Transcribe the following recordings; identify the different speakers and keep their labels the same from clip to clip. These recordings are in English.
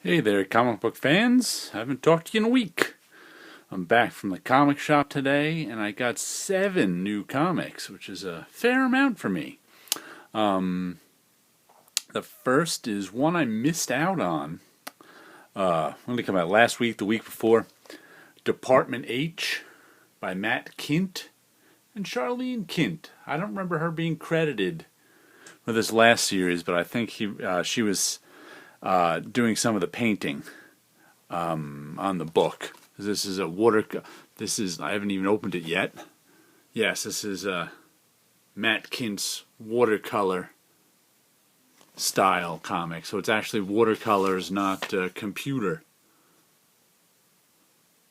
Speaker 1: Hey there, comic book fans. I haven't talked to you in a week. I'm back from the comic shop today, and I got 7 new comics, which is a fair amount for me. The first is one I missed out on. When did it come out? Last week, the week before. Department H by Matt Kindt and Charlene Kindt. I don't remember her being credited for this last series, but I think she was doing some of the painting on the book. This is a I haven't even opened it yet. Yes, this is Matt Kindt's watercolor style comic. So it's actually watercolors, not computer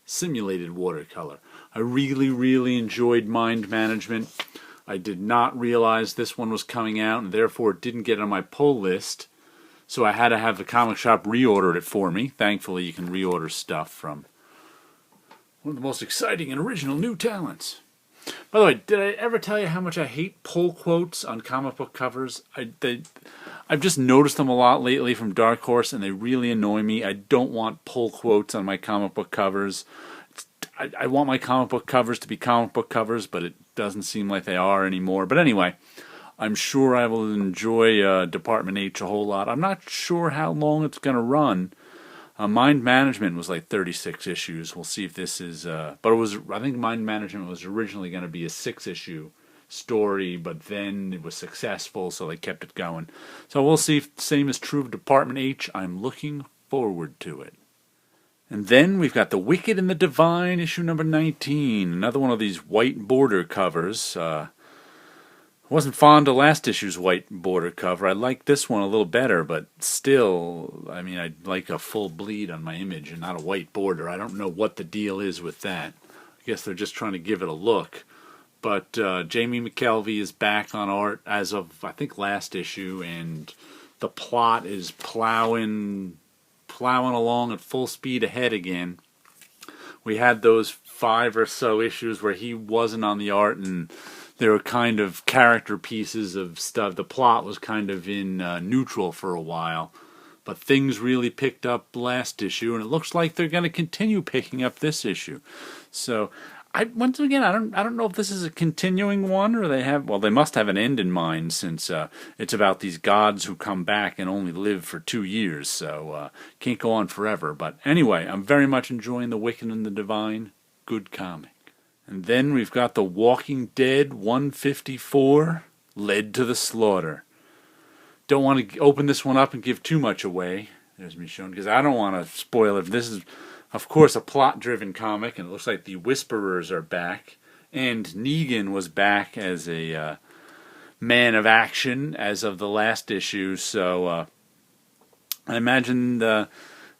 Speaker 1: simulated watercolor. I really enjoyed Mind Management. I did not realize this one was coming out, and therefore it didn't get on my pull list. So I had to have the comic shop reorder it for me. Thankfully, you can reorder stuff from one of the most exciting and original new talents. By the way, did I ever tell you how much I hate pull quotes on comic book covers? I've just noticed them a lot lately from Dark Horse, and they really annoy me. I don't want pull quotes on my comic book covers. I want my comic book covers to be comic book covers, but it doesn't seem like they are anymore. But anyway, I'm sure I will enjoy Department H a whole lot. I'm not sure how long it's going to run. Mind Management was like 36 issues. We'll see if this is... but I think Mind Management was originally going to be a 6-issue story, but then it was successful, so they kept it going. So we'll see if the same is true of Department H. I'm looking forward to it. And then we've got The Wicked and the Divine, issue number 19. Another one of these white border covers. Wasn't fond of last issue's white border cover. I like this one a little better, but still, I mean, I'd like a full bleed on my image and not a white border. I don't know what the deal is with that. I guess they're just trying to give it a look. But Jamie McKelvey is back on art as of, I think, last issue, and the plot is plowing along at full speed ahead again. We had those 5 or so issues where he wasn't on the art, and they were kind of character pieces of stuff. The plot was kind of in neutral for a while, but things really picked up last issue, and it looks like they're going to continue picking up this issue. So, once again, I don't know if this is a continuing one, or they must have an end in mind, since it's about these gods who come back and only live for 2 years, so can't go on forever. But anyway, I'm very much enjoying The Wicked and the Divine. Good comic. And then we've got The Walking Dead 154, Led to the Slaughter. Don't want to open this one up and give too much away. There's me showing, because I don't want to spoil it. This is, of course, a plot-driven comic, and it looks like the Whisperers are back. And Negan was back as a man of action as of the last issue, so I imagine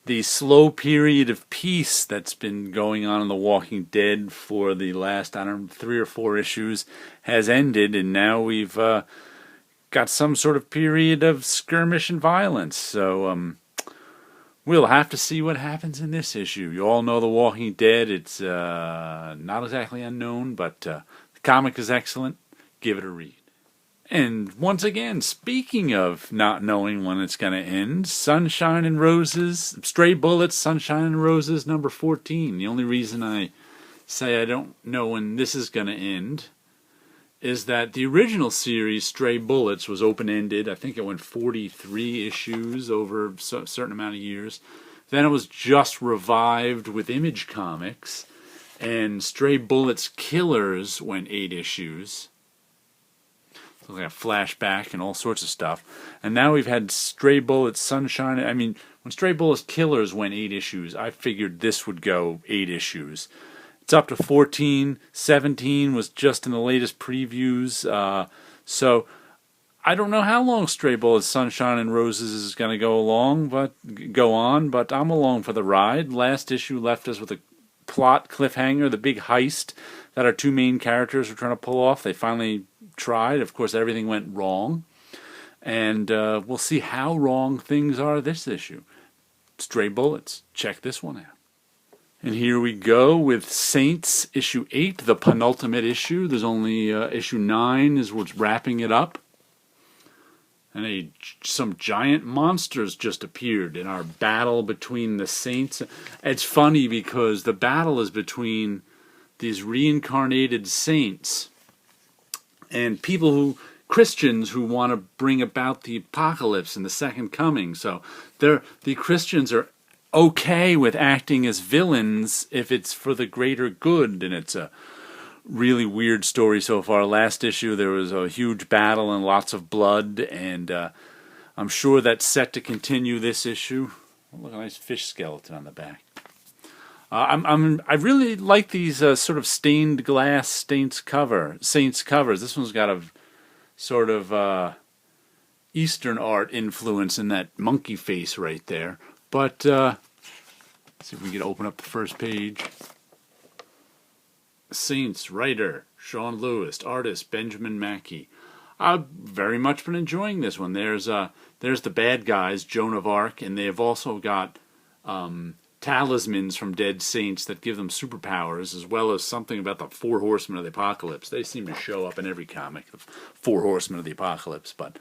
Speaker 1: the slow period of peace that's been going on in The Walking Dead for the last, 3 or 4 issues has ended, and now we've got some sort of period of skirmish and violence. So we'll have to see what happens in this issue. You all know The Walking Dead. It's not exactly unknown, but the comic is excellent. Give it a read. And once again, speaking of not knowing when it's going to end, Sunshine and Roses, Stray Bullets, Sunshine and Roses, number 14. The only reason I say I don't know when this is going to end is that the original series, Stray Bullets, was open-ended. I think it went 43 issues over a certain amount of years. Then it was just revived with Image Comics, and Stray Bullets Killers went 8 issues. Like a flashback and all sorts of stuff. And now we've had Stray Bullets, Sunshine. I mean, when Stray Bullets Killers went 8 issues, I figured this would go 8 issues. It's up to 14. 17 was just in the latest previews. So I don't know how long Stray Bullets, Sunshine and Roses is going to go on, but I'm along for the ride. Last issue left us with a plot cliffhanger, the big heist that our 2 main characters were trying to pull off. They finally tried. Of course, everything went wrong. And we'll see how wrong things are this issue. Stray Bullets. Check this one out. And here we go with Saints, issue 8, the penultimate issue. There's only issue 9 is what's wrapping it up. and some giant monsters just appeared in our battle between the saints. It's funny because the battle is between these reincarnated saints and Christians who want to bring about the apocalypse and the second coming. So the Christians are okay with acting as villains if it's for the greater good, and it's a really weird story so far. Last issue there was a huge battle and lots of blood, and I'm sure that's set to continue this issue. Oh, look, a nice fish skeleton on the back. I really like these sort of stained glass saints covers. This one's got a sort of Eastern art influence in that monkey face right there. But let's see if we can open up the first page. Saints, writer Sean Lewis, artist Benjamin Mackey. I've very much been enjoying this one. There's the bad guys, Joan of Arc, and they have also got talismans from dead saints that give them superpowers, as well as something about the four horsemen of the apocalypse. They seem to show up in every comic, the four horsemen of the apocalypse. But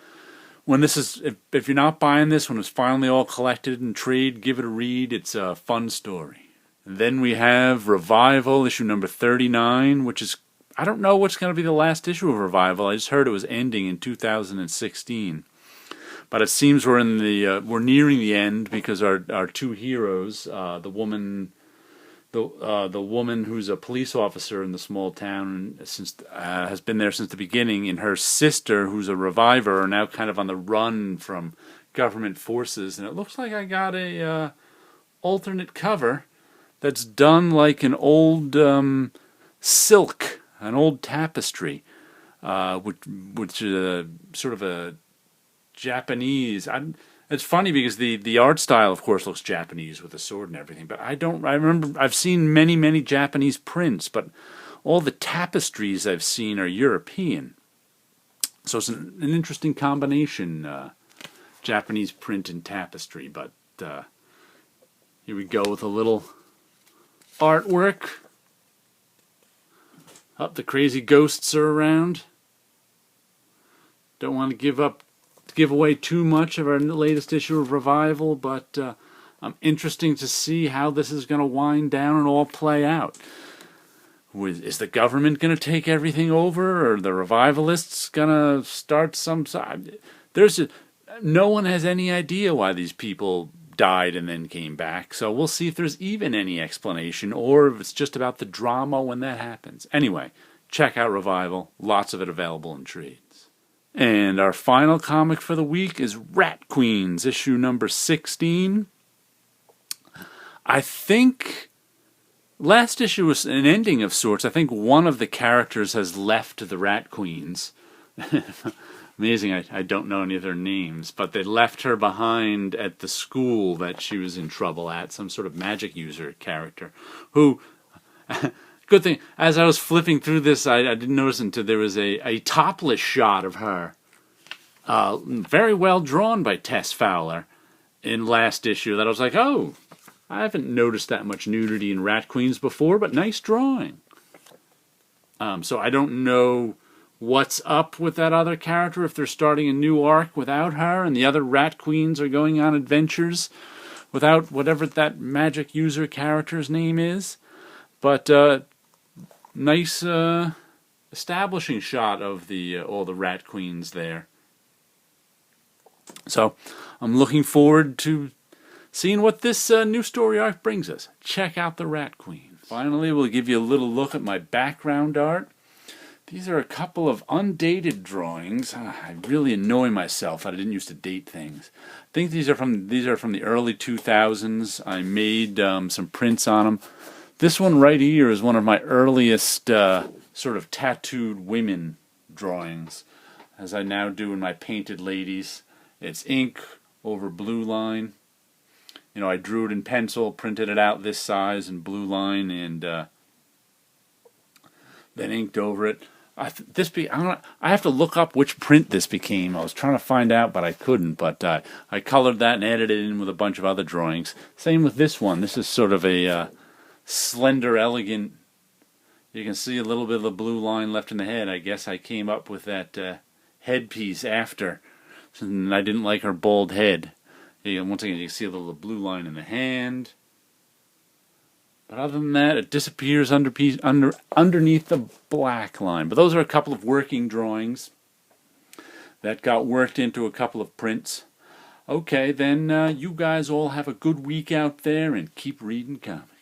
Speaker 1: when this is, if you're not buying this, when it's finally all collected and trade, give it a read. It's a fun story. And then we have Revival, issue number 39, which is, I don't know what's going to be the last issue of Revival. I just heard it was ending in 2016. But it seems we're nearing the end, because our two heroes, the woman who's a police officer in the small town and has been there since the beginning, and her sister, who's a reviver, are now kind of on the run from government forces. And it looks like I got a alternate cover that's done like an old silk, an old tapestry, which is sort of a Japanese. It's funny because the art style, of course, looks Japanese with a sword and everything. But I remember I've seen many Japanese prints, but all the tapestries I've seen are European. So it's an interesting combination, Japanese print and tapestry. But here we go with a little artwork. The crazy ghosts are around. Don't want to give away too much of our latest issue of Revival, but I'm interested to see how this is going to wind down and all play out. Is the government going to take everything over, or the revivalists going to start some side? No one has any idea why these people died and then came back, so we'll see if there's even any explanation, or if it's just about the drama when that happens. Anyway, check out Revival. Lots of it available in trades. And our final comic for the week is Rat Queens, issue number 16. I think last issue was an ending of sorts. I think one of the characters has left the Rat Queens. Amazing, I don't know any of their names, but they left her behind at the school that she was in trouble at, some sort of magic user character, who... Good thing, as I was flipping through this, I didn't notice until there was a topless shot of her. Very well drawn by Tess Fowler in last issue, that I was like, oh, I haven't noticed that much nudity in Rat Queens before, but nice drawing. So I don't know what's up with that other character, if they're starting a new arc without her, and the other Rat Queens are going on adventures without whatever that magic user character's name is. But nice establishing shot of all the Rat Queens there. So I'm looking forward to seeing what this new story arc brings us. Check out the Rat Queens. Finally, we'll give you a little look at my background art. These are a couple of undated drawings. I really annoy myself that I didn't used to date things. I think these are from the early 2000s. I made some prints on them. This one right here is one of my earliest sort of tattooed women drawings, as I now do in my painted ladies. It's ink over blue line. You know, I drew it in pencil, printed it out this size in blue line, and then inked over it. I have to look up which print this became. I was trying to find out, but I couldn't. But I colored that and added it in with a bunch of other drawings. Same with this one. This is sort of a slender, elegant. You can see a little bit of the blue line left in the head. I guess I came up with that headpiece after And I didn't like her bald head. Once again, you see a little blue line in the hand. But other than that, it disappears underneath the black line. But those are a couple of working drawings that got worked into a couple of prints. Okay, then you guys all have a good week out there and keep reading comics.